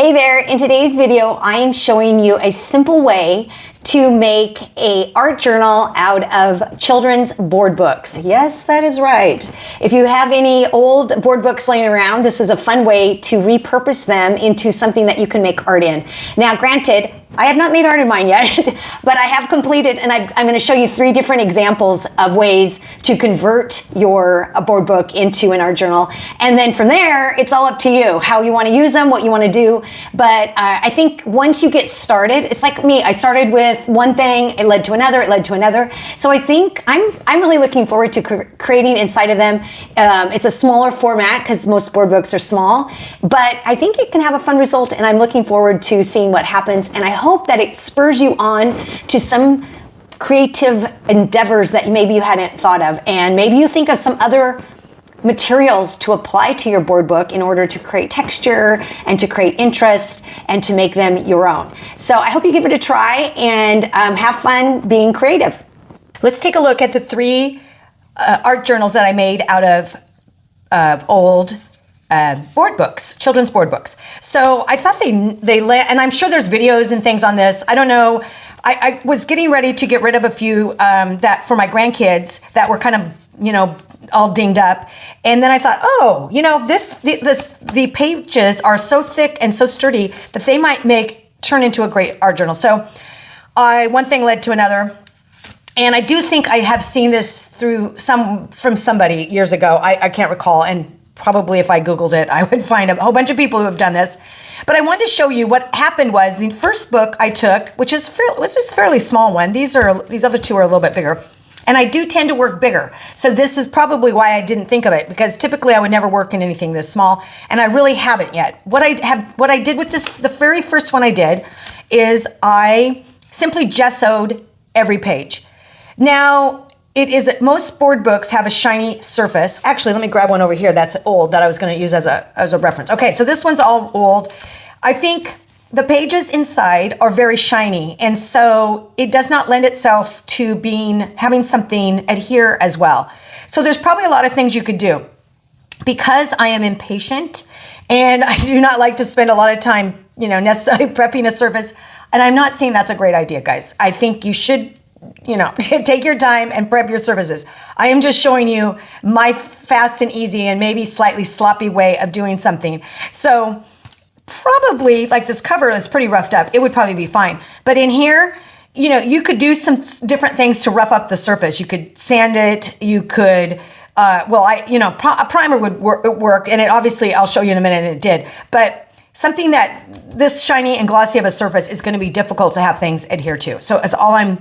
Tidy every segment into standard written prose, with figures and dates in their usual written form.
Hey there, in today's video, I am showing you a simple way to make a art journal out of children's board books. Yes, that is right. If you have any old board books laying around, this is a fun way to repurpose them into something that you can make art in. Now, granted, I have not made art in mine yet, but I have completed, and I'm going to show you 3 different examples of ways to convert your board book into an art journal. And then from there, it's all up to you, how you want to use them, what you want to do. But I think once you get started, it's like me. I started with one thing, it led to another, it led to another. So I think I'm really looking forward to creating inside of them. It's a smaller format because most board books are small, but I think it can have a fun result, and I'm looking forward to seeing what happens. And I hope that it spurs you on to some creative endeavors that maybe you hadn't thought of, and maybe you think of some other materials to apply to your board book in order to create texture and to create interest and to make them your own. So I hope you give it a try and have fun being creative. Let's take a look at the 3 art journals that I made out of old board books, children's board books. So I thought and I'm sure there's videos and things on this. I don't know. I was getting ready to get rid of a few that for my grandkids that were kind of, all dinged up. And then I thought, the pages are so thick and so sturdy that they might turn into a great art journal. So one thing led to another. And I do think I have seen this from somebody years ago. I can't recall. And probably if I Googled it, I would find a whole bunch of people who have done this. But I wanted to show you what happened was the first book I took, which was just a fairly small one. These other 2 are a little bit bigger. And I do tend to work bigger. So this is probably why I didn't think of it, because typically I would never work in anything this small. And I really haven't yet. What I did with this, the very first one I did, is I simply gessoed every page. Now, most board books have a shiny surface. Actually, let me grab one over here that's old that I was going to use as a reference. Okay, so this one's all old. I think the pages inside are very shiny, and so it does not lend itself to having something adhere as well. So there's probably a lot of things you could do. Because I am impatient and I do not like to spend a lot of time, necessarily prepping a surface, and I'm not saying that's a great idea, guys. I think you should take your time and prep your surfaces. I am just showing you my fast and easy and maybe slightly sloppy way of doing something. So probably, like, this cover is pretty roughed up. It would probably be fine. But in here, you could do some different things to rough up the surface. You could sand it. You could, a primer would work. And it obviously, I'll show you in a minute, and it did. But something that this shiny and glossy of a surface is going to be difficult to have things adhere to. So that's all I'm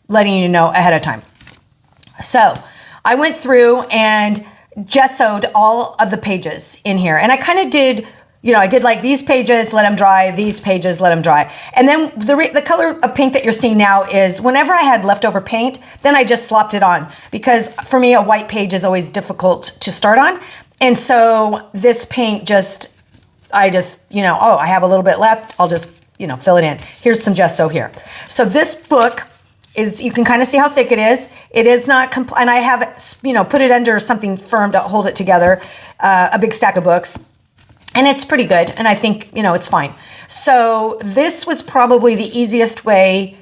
letting you know ahead of time. So I went through and gessoed all of the pages in here. And I kind of did, I did like these pages, let them dry, these pages, let them dry. And then the color of paint that you're seeing now is whenever I had leftover paint, then I just slopped it on. Because for me, a white page is always difficult to start on. And so this paint I have a little bit left, I'll just, fill it in. Here's some gesso here. So this book you can kind of see how thick it is. It is not, and I have, put it under something firm to hold it together, a big stack of books. And it's pretty good, and I think, it's fine. So this was probably the easiest way.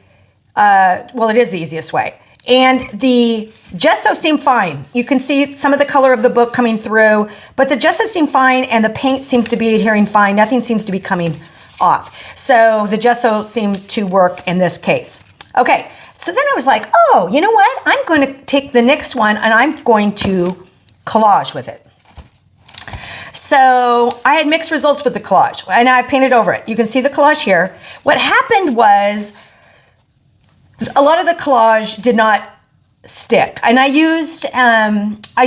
It is the easiest way. And the gesso seemed fine. You can see some of the color of the book coming through, but the gesso seemed fine, and the paint seems to be adhering fine. Nothing seems to be coming off. So the gesso seemed to work in this case. Okay, so then I was like, oh, you know what? I'm going to take the next one, and I'm going to collage with it. So I had mixed results with the collage, and I painted over it. You can see the collage here. What happened was a lot of the collage did not stick, and I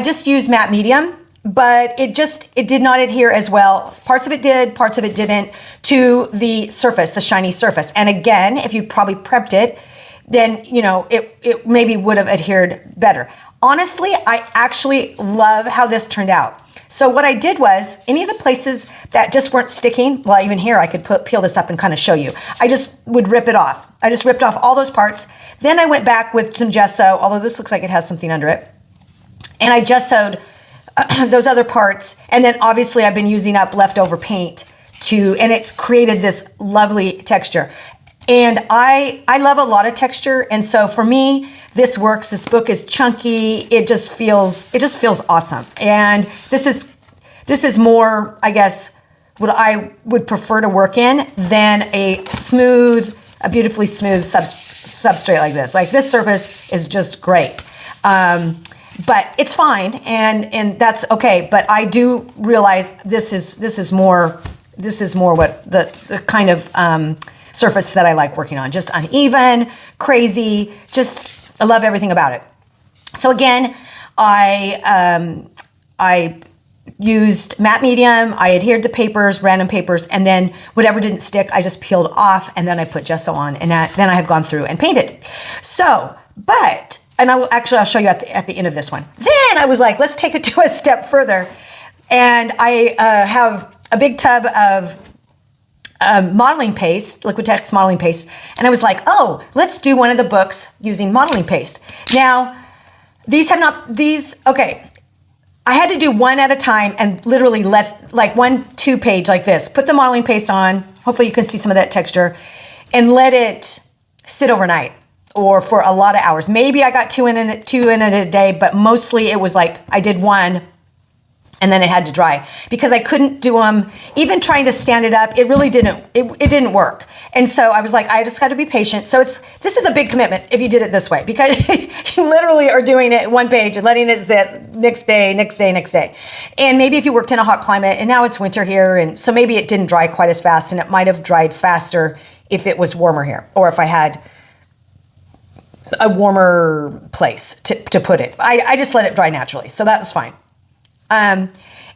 just used matte medium, but it did not adhere as well. Parts of it did, parts of it didn't, to the surface, the shiny surface. And again, if you probably prepped it, then it maybe would have adhered better. Honestly, I actually love how this turned out. So what I did was, any of the places that just weren't sticking, well, even here I could peel this up and kind of show you. I just would rip it off. I just ripped off all those parts. Then I went back with some gesso, although this looks like it has something under it. And I gessoed those other parts. And then obviously I've been using up leftover paint and it's created this lovely texture. And I love a lot of texture, and so for me, this works. This book is chunky. It just feels awesome. And this is more, I guess, what I would prefer to work in than a beautifully smooth substrate like this. Like, this surface is just great. But it's fine, and that's okay. But I do realize this is more what the kind of surface that I like working on. Just uneven, crazy. I love everything about it. So again, I used matte medium. I adhered to papers, random papers, and then whatever didn't stick, I just peeled off, and then I put gesso on, and then I have gone through and painted. So, and I'll show you at the end of this one. Then I was like, let's take it to a step further, and I have a big tub of modeling paste, Liquitex modeling paste, and I was like, oh, let's do one of the books using modeling paste. Now, okay, I had to do one at a time and literally let, like, 1-2 page like this, put the modeling paste on, hopefully you can see some of that texture, and let it sit overnight or for a lot of hours. Maybe I got two in it a day, but mostly it was like I did one and then it had to dry because I couldn't do them. Even trying to stand it up, it really didn't work. And so I was like, I just got to be patient. So this is a big commitment if you did it this way, because you literally are doing it one page and letting it sit next day. And maybe if you worked in a hot climate, and now it's winter here, and so maybe it didn't dry quite as fast, and it might have dried faster if it was warmer here, or if I had a warmer place to put it. I just let it dry naturally, so that was fine. And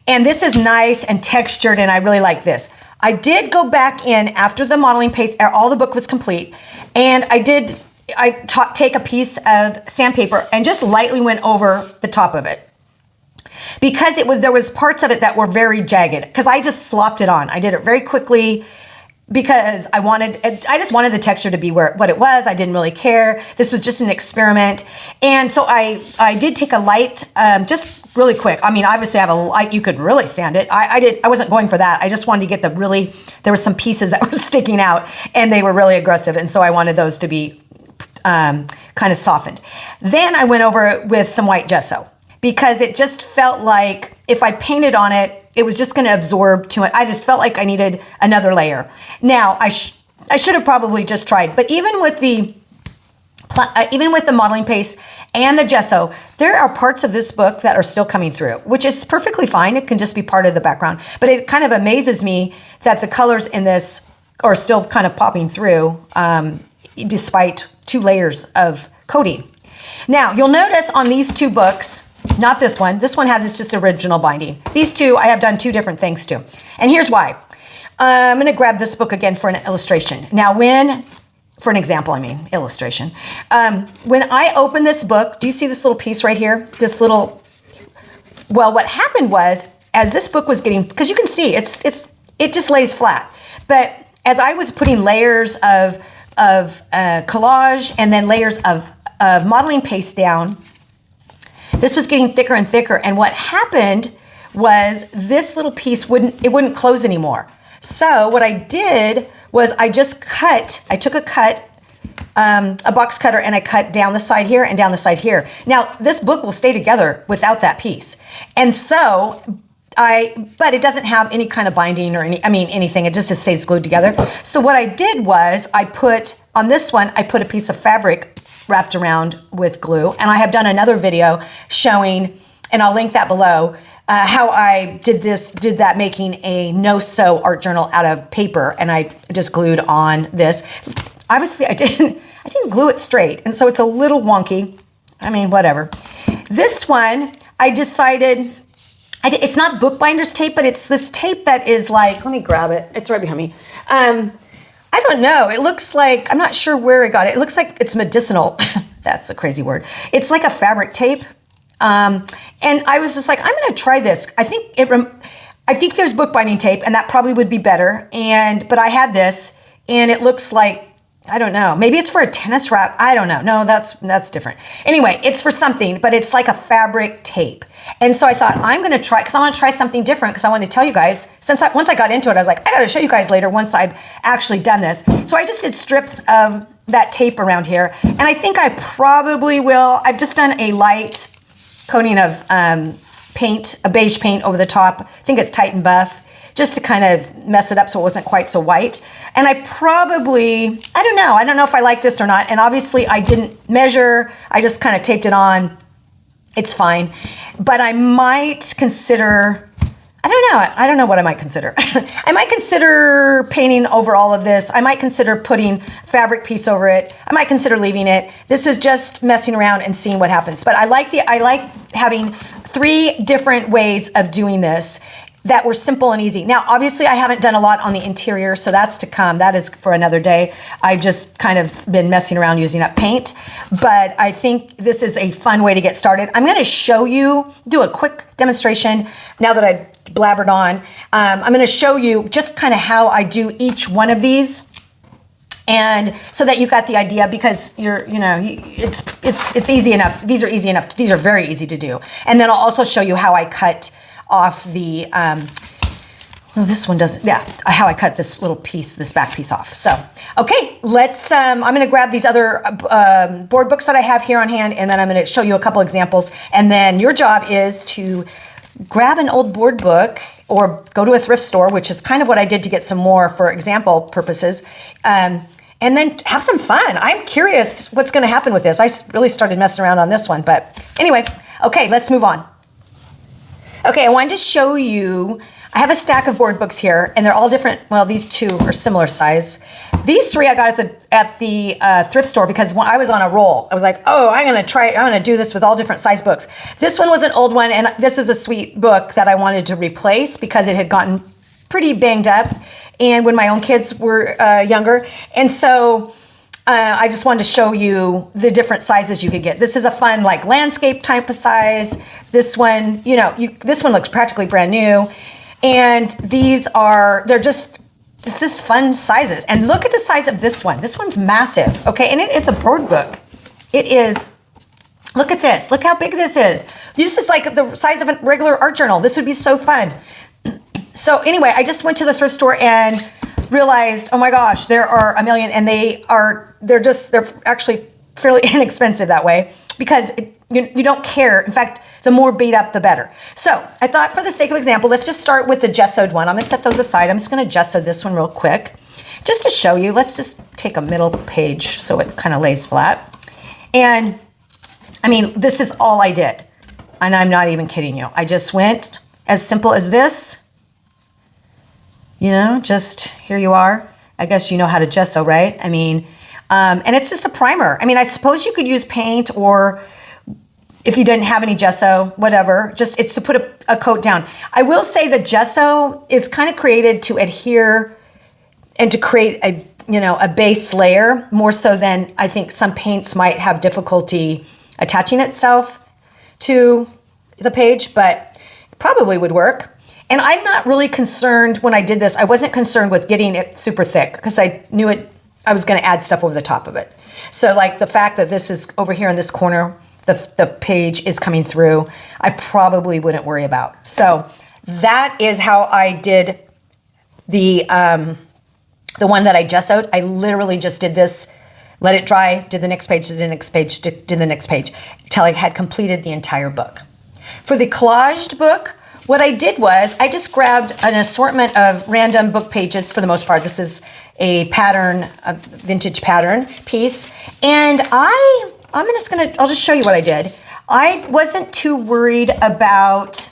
this is nice and textured, and I really like this. I did go back in after the modeling paste, all the book was complete, and I take a piece of sandpaper and just lightly went over the top of it, because there was parts of it that were very jagged, because I just slopped it on. I did it very quickly because I just wanted the texture to be what it was. I didn't really care. This was just an experiment. And so I did take a light, just really quick. I mean, obviously I have a light, you could really sand it. I wasn't going for that. I just wanted to get there were some pieces that were sticking out and they were really aggressive. And so I wanted those to be kind of softened. Then I went over it with some white gesso, because it just felt like if I painted on it, it was just going to absorb too much. I just felt like I needed another layer. Now, I should have probably just tried, but even with the modeling paste and the gesso, there are parts of this book that are still coming through, which is perfectly fine. It can just be part of the background. But it kind of amazes me that the colors in this are still kind of popping through, despite 2 layers of coating. Now, you'll notice on these 2 books, not this one. This one has its just original binding. These 2, I have done 2 different things to. And here's why. I'm going to grab this book again for an illustration. Now, for an example, illustration. When I open this book, do you see this little piece right here? Well, what happened was, as this book was getting, because you can see, it just lays flat. But as I was putting layers of collage and then layers of modeling paste down, this was getting thicker and thicker, and what happened was this little piece wouldn't close anymore. So what I did was I took a box cutter, and I cut down the side here and down the side here. Now, this book will stay together without that piece. And so but it doesn't have any kind of binding or anything. It just stays glued together. So what I did was on this one, I put a piece of fabric wrapped around with glue. And I have done another video showing, and I'll link that below, how I did that, making a no-sew art journal out of paper, and I just glued on this. Obviously, I didn't glue it straight, and so it's a little wonky. Whatever. This one, I decided, it's not bookbinder's tape, but it's this tape that is like, let me grab it. It's right behind me. I don't know. It looks like, I'm not sure where I got it. It looks like it's medicinal. That's a crazy word. It's like a fabric tape. And I was just like, I'm going to try this. I think there's bookbinding tape, and that probably would be better. But I had this, and it looks like I don't know. Maybe it's for a tennis racket. I don't know. No, that's different. Anyway, it's for something, but it's like a fabric tape. And so I thought I'm going to try, because I want to try something different, because I want to tell you guys, once I got into it, I was like, I got to show you guys later once I've actually done this. So I just did strips of that tape around here. And I think I probably will. I've just done a light coating of paint, a beige paint over the top. I think it's Titan Buff, just to kind of mess it up so it wasn't quite so white. And I don't know if I like this or not. And obviously I didn't measure, I just kind of taped it on. It's fine. But I might consider, I don't know what I might consider. I might consider painting over all of this. I might consider putting fabric piece over it. I might consider leaving it. This is just messing around and seeing what happens. But I like having 3 different ways of doing this that were simple and easy. Now, obviously I haven't done a lot on the interior, so that's to come. That is for another day. I just kind of been messing around using up paint, but I think this is a fun way to get started. I'm gonna show you, do a quick demonstration now that I've blabbered on. I'm gonna show you just kind of how I do each one of these, and so that you got the idea, because it's easy enough. These are easy enough. These are very easy to do. And then I'll also show you how I cut off the, this one doesn't, how I cut this little piece, this back piece off. So, okay, let's, I'm gonna grab these other board books that I have here on hand, and then I'm gonna show you a couple examples. And then your job is to grab an old board book or go to a thrift store, which is kind of what I did to get some more for example purposes. And then have some fun. I'm curious what's gonna happen with this. I really started messing around on this one, but anyway, okay, let's move on. Okay, I wanted to show you, I have a stack of board books here, and they're all different. Well, these 2 are similar size. These 3 I got at the thrift store, because when I was on a roll, I was like, oh, I'm gonna do this with all different size books. This one was an old one, and this is a sweet book that I wanted to replace because it had gotten pretty banged up, and when my own kids were younger. And so I just wanted to show you the different sizes you could get. This is a fun, like, landscape type of size. This one, this one looks practically brand new. And this is fun sizes. And look at the size of this one. This one's massive, okay? And it is a board book. It is, look at this. Look how big this is. This is like the size of a regular art journal. This would be so fun. So anyway, I just went to the thrift store and realized, oh my gosh, there are a million, and they're actually fairly inexpensive that way, because you don't care. In fact, the more beat up, the better. So I thought, for the sake of example, let's just start with the gessoed one. I'm gonna set those aside. I'm just gonna gesso this one real quick, just to show you. Let's just take a middle page so it kind of lays flat. And I mean, this is all I did, and I'm not even kidding you. I just went as simple as this. Just here you are. I guess you know how to gesso, right? I mean, and it's just a primer. I mean, I suppose you could use paint, or if you didn't have any gesso, whatever, just it's to put a coat down. I will say the gesso is kind of created to adhere and to create a base layer, more so than I think some paints might have difficulty attaching itself to the page, but it probably would work. And I'm not really concerned when I did this. I wasn't concerned with getting it super thick, because I knew I was going to add stuff over the top of it. So like the fact that this is over here in this corner, the page is coming through, I probably wouldn't worry about. So that is how I did the one that I gessoed. I literally just did this, let it dry, did the next page, did the next page, did the next page, until I had completed the entire book. For the collaged book, what I did was I just grabbed an assortment of random book pages. For the most part, this is a pattern, a vintage pattern piece. And I'll just show you what I did. I wasn't too worried about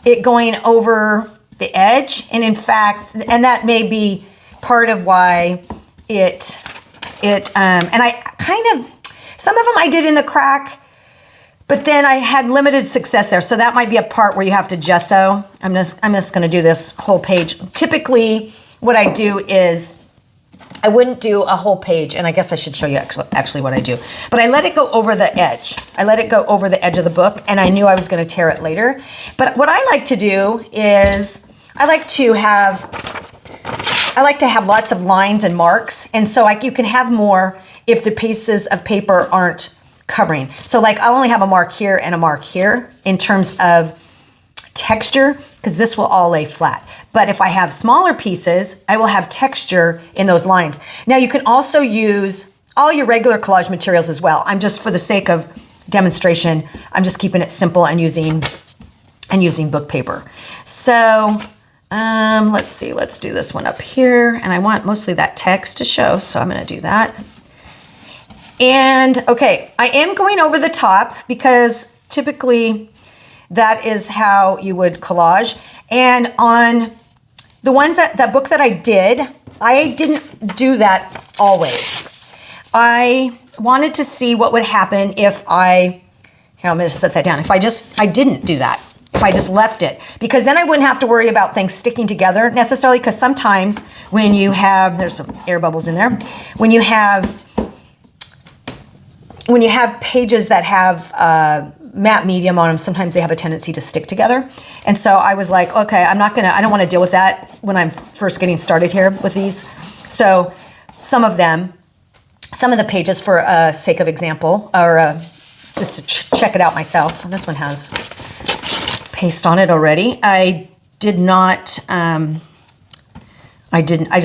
it going over the edge. And in fact, and that may be part of why and I kind of, some of them I did in the crack, but then I had limited success there. So that might be a part where you have to gesso. I'm just gonna do this whole page. Typically, what I do is, I wouldn't do a whole page, and I guess I should show you actually what I do. But I let it go over the edge. I let it go over the edge of the book, and I knew I was gonna tear it later. But what I like to do is, I like to have lots of lines and marks. And so like you can have more if the pieces of paper aren't covering. So like I only have a mark here and a mark here in terms of texture, because this will all lay flat. But if I have smaller pieces, I will have texture in those lines. Now you can also use all your regular collage materials as well. I'm just, for the sake of demonstration, I'm just keeping it simple and using book paper. So let's see, let's do this one up here. And I want mostly that text to show, so I'm gonna do that. And okay, I am going over the top because typically that is how you would collage. And on the ones that book that I didn't do that always. I wanted to see what would happen if here, I'm gonna set that down. If I didn't do that, if I just left it, because then I wouldn't have to worry about things sticking together necessarily, because sometimes when you have, there's some air bubbles in there, when you have pages that have matte medium on them, sometimes they have a tendency to stick together. And so I was like, okay, I don't want to deal with that when I'm first getting started here with these. So some of the pages, for sake of example, or just to check it out myself. This one has paste on it already. I just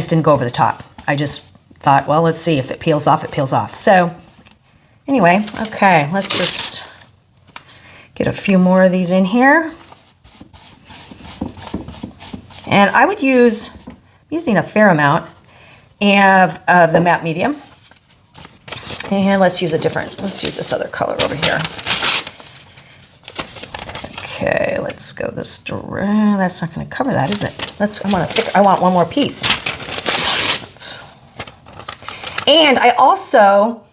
didn't go over the top. I just thought, well, let's see if it peels off, it peels off. So anyway, okay, let's just get a few more of these in here. And I would using a fair amount of the matte medium. And let's use this other color over here. Okay, let's go this direction. That's not going to cover that, is it? I want one more piece. And I also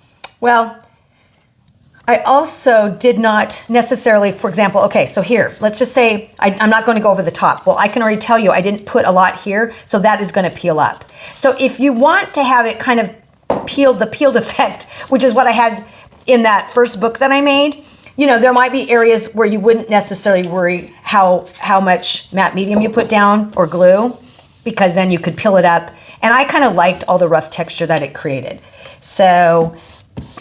did not necessarily, for example, okay, so here, let's just say I'm not going to go over the top. Well, I can already tell you I didn't put a lot here, so that is going to peel up. So if you want to have it kind of the peeled effect, which is what I had in that first book that I made, there might be areas where you wouldn't necessarily worry how much matte medium you put down or glue, because then you could peel it up. And I kind of liked all the rough texture that it created. So,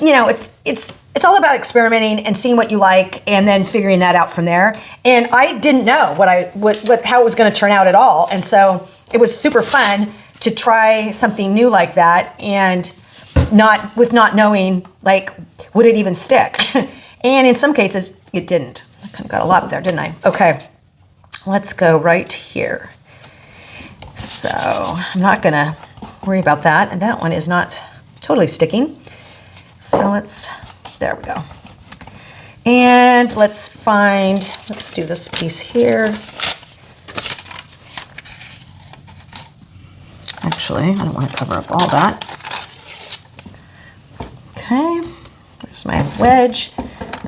it's all about experimenting and seeing what you like and then figuring that out from there. And I didn't know how it was going to turn out at all. And so it was super fun to try something new like that, and not knowing, like, would it even stick? And in some cases it didn't. I kind of got a lot there, didn't I? Okay, let's go right here. So I'm not gonna worry about that. And that one is not totally sticking. So there we go. And let's do this piece here. Actually, I don't want to cover up all that. Okay, there's my wedge.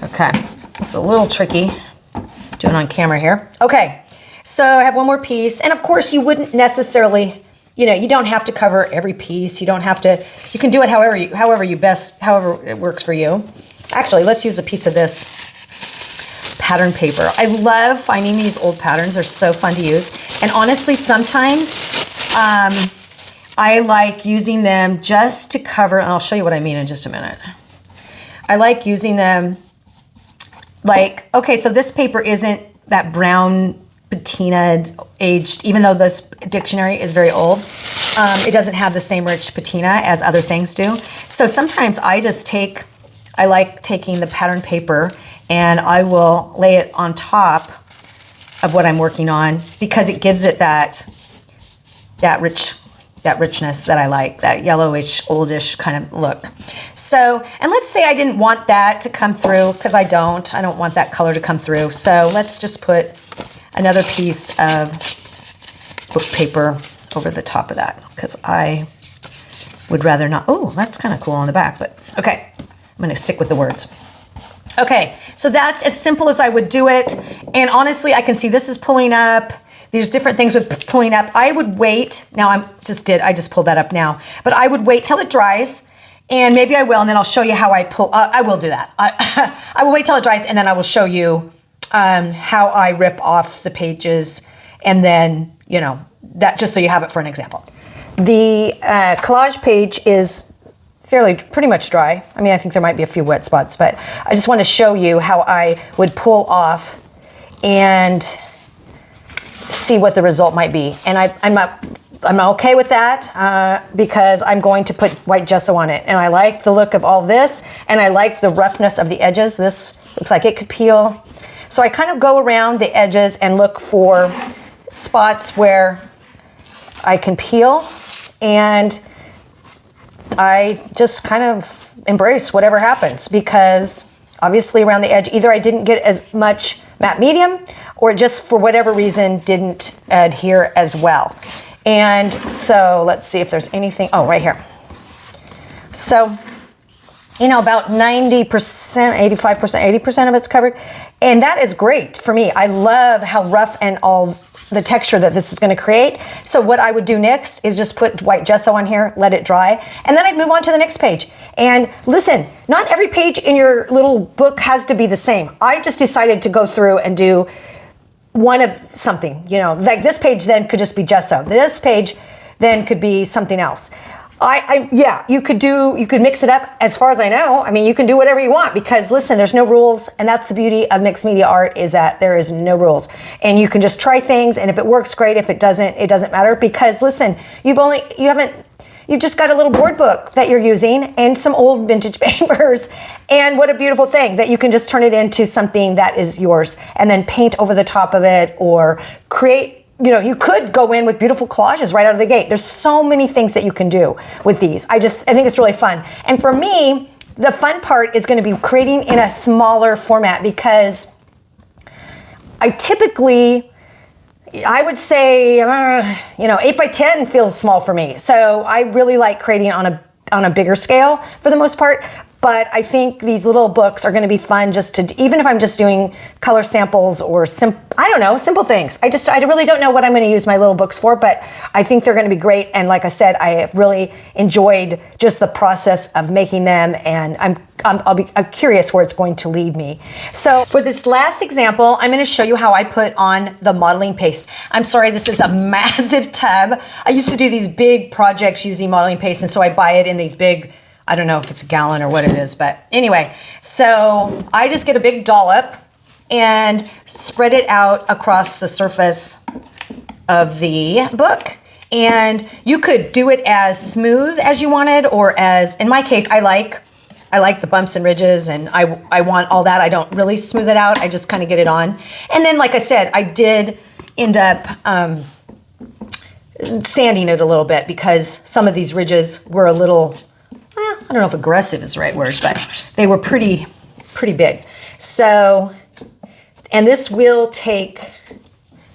Okay, it's a little tricky doing on camera here. Okay, so I have one more piece. And of course you wouldn't necessarily, you don't have to cover every piece. You don't have to, you can do it however it works for you. Actually, let's use a piece of this pattern paper. I love finding these old patterns. They're so fun to use. And honestly, sometimes I like using them just to cover, and I'll show you what I mean in just a minute. I like using them like, okay, so this paper isn't that brown patina aged, even though this dictionary is very old. It doesn't have the same rich patina as other things do. So sometimes I like taking the pattern paper and I will lay it on top of what I'm working on, because it gives it that richness that I like, that yellowish, oldish kind of look. So, and let's say I didn't want that to come through, because I don't want that color to come through. So let's just put another piece of book paper over the top of that, because I would rather not. Oh, that's kind of cool on the back, but okay, I'm gonna stick with the words. Okay, so that's as simple as I would do it. And honestly, I can see this is pulling up. There's different things with pulling up. I would wait. Now I just pulled that up now. But I would wait till it dries, and maybe I will, and then I'll show you how I pull. I will do that. I will wait till it dries, and then I will show you how I rip off the pages, and then that just so you have it for an example. The collage page is pretty much dry. I mean, I think there might be a few wet spots, but I just want to show you how I would pull off and see what the result might be. And I'm okay with that because I'm going to put white gesso on it. And I like the look of all this, and I like the roughness of the edges. This looks like it could peel. So I kind of go around the edges and look for spots where I can peel, and I just kind of embrace whatever happens, because obviously around the edge, either I didn't get as much matte medium, or just for whatever reason didn't adhere as well. And so let's see if there's anything, right here. So, about 90%, 85%, 80% of it's covered. And that is great for me. I love how rough and all the texture that this is going to create. So what I would do next is just put white gesso on here, let it dry, and then I'd move on to the next page. And listen, not every page in your little book has to be the same. I just decided to go through and do one of something, like this page then could just be gesso. This page then could be something else. You could mix it up. As far as I know, I mean, you can do whatever you want, because listen, there's no rules. And that's the beauty of mixed media art, is that there is no rules, and you can just try things. And if it works, great. If it doesn't matter, because listen, you've just got a little board book that you're using and some old vintage papers. And what a beautiful thing that you can just turn it into something that is yours, and then paint over the top of it, or create, you could go in with beautiful collages right out of the gate. There's so many things that you can do with these. I think it's really fun. And for me, the fun part is going to be creating in a smaller format, because I would say, 8 by 10 feels small for me. So I really like creating on a bigger scale for the most part. But I think these little books are going to be fun even if I'm just doing color samples or simple things. I really don't know what I'm going to use my little books for, but I think they're going to be great. And like I said, I have really enjoyed just the process of making them, and I'm curious where it's going to lead me. So for this last example, I'm going to show you how I put on the modeling paste. I'm sorry, this is a massive tub. I used to do these big projects using modeling paste, and so I buy it in these big, I don't know if it's a gallon or what it is, but anyway, so I just get a big dollop and spread it out across the surface of the book. And you could do it as smooth as you wanted, or as, in my case, I like the bumps and ridges, and I want all that. I don't really smooth it out. I just kind of get it on. And then, like I said, I did end up sanding it a little bit, because some of these ridges were a little, I don't know if aggressive is the right word, but they were pretty big. So, and this will take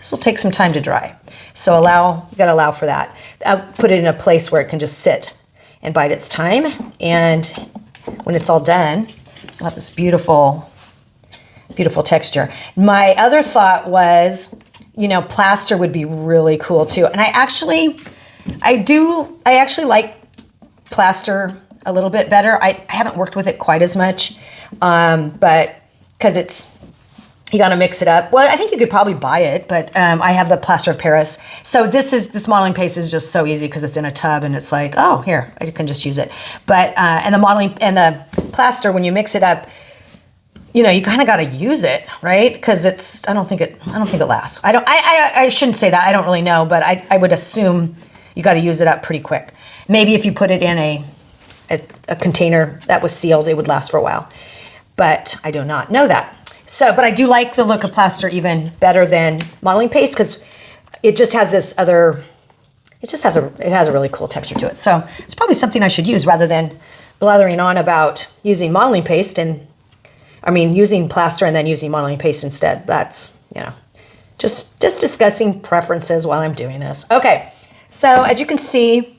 some time to dry. So you gotta allow for that. I'll put it in a place where it can just sit and bide its time. And when it's all done, you'll have this beautiful, beautiful texture. My other thought was, plaster would be really cool too. And I actually like plaster a little bit better. I haven't worked with it quite as much, but because you got to mix it up. Well, I think you could probably buy it, but I have the plaster of Paris. So this modeling paste is just so easy, because it's in a tub, and it's like, oh, here, I can just use it. But and the modeling and the plaster, when you mix it up, you kind of got to use it, right? Because I don't think it lasts. I shouldn't say that. I don't really know, but I would assume you got to use it up pretty quick. Maybe if you put it in a container that was sealed, it would last for a while, but I do not know that. So, but I do like the look of plaster even better than modeling paste, because it just has this other, it has a really cool texture to it. So it's probably something I should use rather than blathering on about using modeling paste using plaster and then using modeling paste instead. That's, just discussing preferences while I'm doing this. Okay. So as you can see,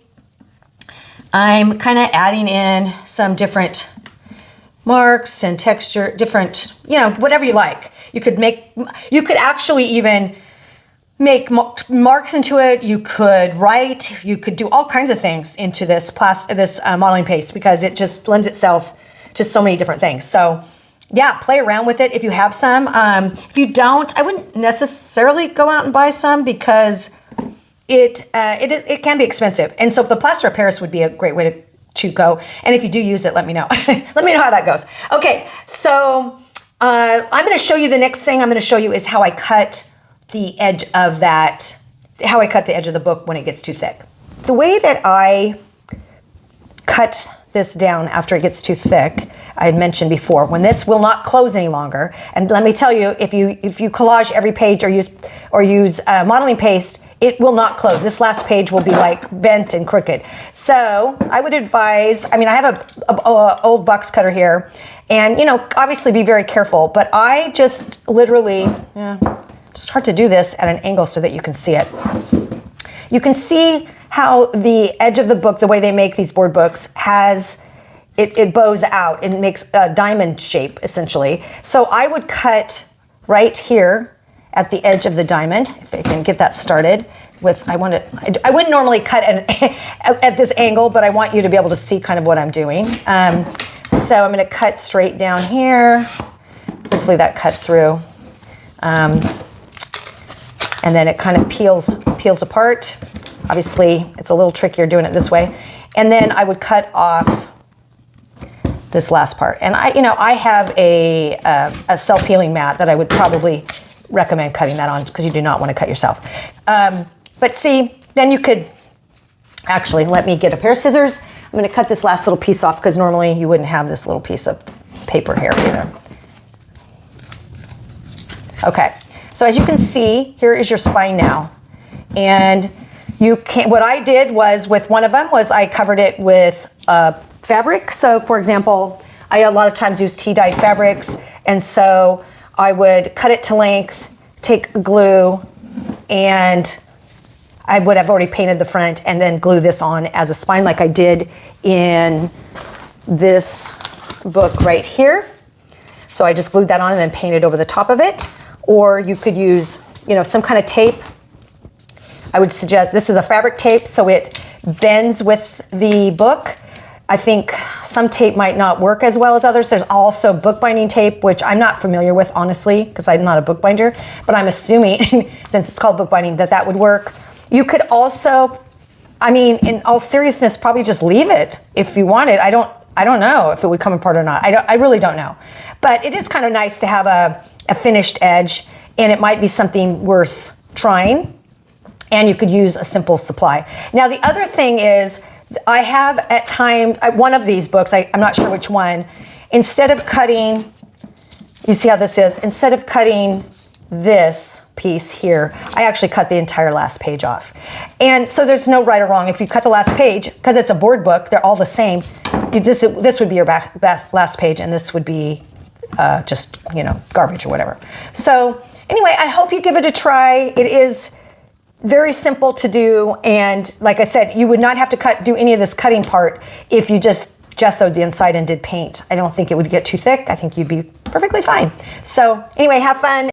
I'm kind of adding in some different marks and texture, different, whatever you like. You could actually even make marks into it. You could write, you could do all kinds of things into this modeling paste, because it just lends itself to so many different things. So yeah, play around with it if you have some. If you don't, I wouldn't necessarily go out and buy some because it can be expensive. And so the plaster of Paris would be a great way to go. And if you do use it, let me know. Let me know how that goes. Okay, so I'm going to show you the next thing I'm going to show you is how I cut the edge of that, how I cut the edge of the book when it gets too thick. The way that I cut this down after it gets too thick, I had mentioned before, when this will not close any longer. And let me tell you, if you collage every page or use modeling paste, it will not close. This last page will be like bent and crooked. So I would advise, I mean, I have a old box cutter here, and obviously be very careful, but I just literally, it's hard to do this at an angle so that you can see it. You can see how the edge of the book, the way they make these board books, it bows out. It makes a diamond shape, essentially. So I would cut right here at the edge of the diamond, if I can get that started. I wouldn't normally cut at this angle, but I want you to be able to see kind of what I'm doing. So I'm going to cut straight down here. Hopefully that cut through. And then it kind of peels apart. Obviously, it's a little trickier doing it this way. And then I would cut off this last part. And I have a self-healing mat that I would probably recommend cutting that on because you do not want to cut yourself. But see, then you could actually let me get a pair of scissors. I'm going to cut this last little piece off because normally you wouldn't have this little piece of paper here either. Okay, so as you can see, here is your spine now. And what I did was with one of them was I covered it with fabric. So for example, I a lot of times use tea-dyed fabrics. And so I would cut it to length, take glue, and I would have already painted the front and then glue this on as a spine like I did in this book right here. So I just glued that on and then painted over the top of it. Or you could use, some kind of tape. I would suggest this is a fabric tape, so it bends with the book. I think some tape might not work as well as others. There's also bookbinding tape, which I'm not familiar with, honestly, because I'm not a bookbinder, but I'm assuming, since it's called bookbinding, that would work. You could also, in all seriousness, probably just leave it if you wanted. I don't know if it would come apart or not. I really don't know. But it is kind of nice to have a finished edge, and it might be something worth trying. And you could use a simple supply. Now, the other thing is, I have at times, one of these books, I'm not sure which one, instead of cutting, you see how this is, instead of cutting this piece here, I actually cut the entire last page off. And so there's no right or wrong. If you cut the last page, because it's a board book, they're all the same, this would be your last page, and this would be just, garbage or whatever. So anyway, I hope you give it a try. It is very simple to do, and like I said, you would not have to do any of this cutting part if you just gessoed the inside and did paint. I don't think it would get too thick. I think you'd be perfectly fine. So anyway, have fun.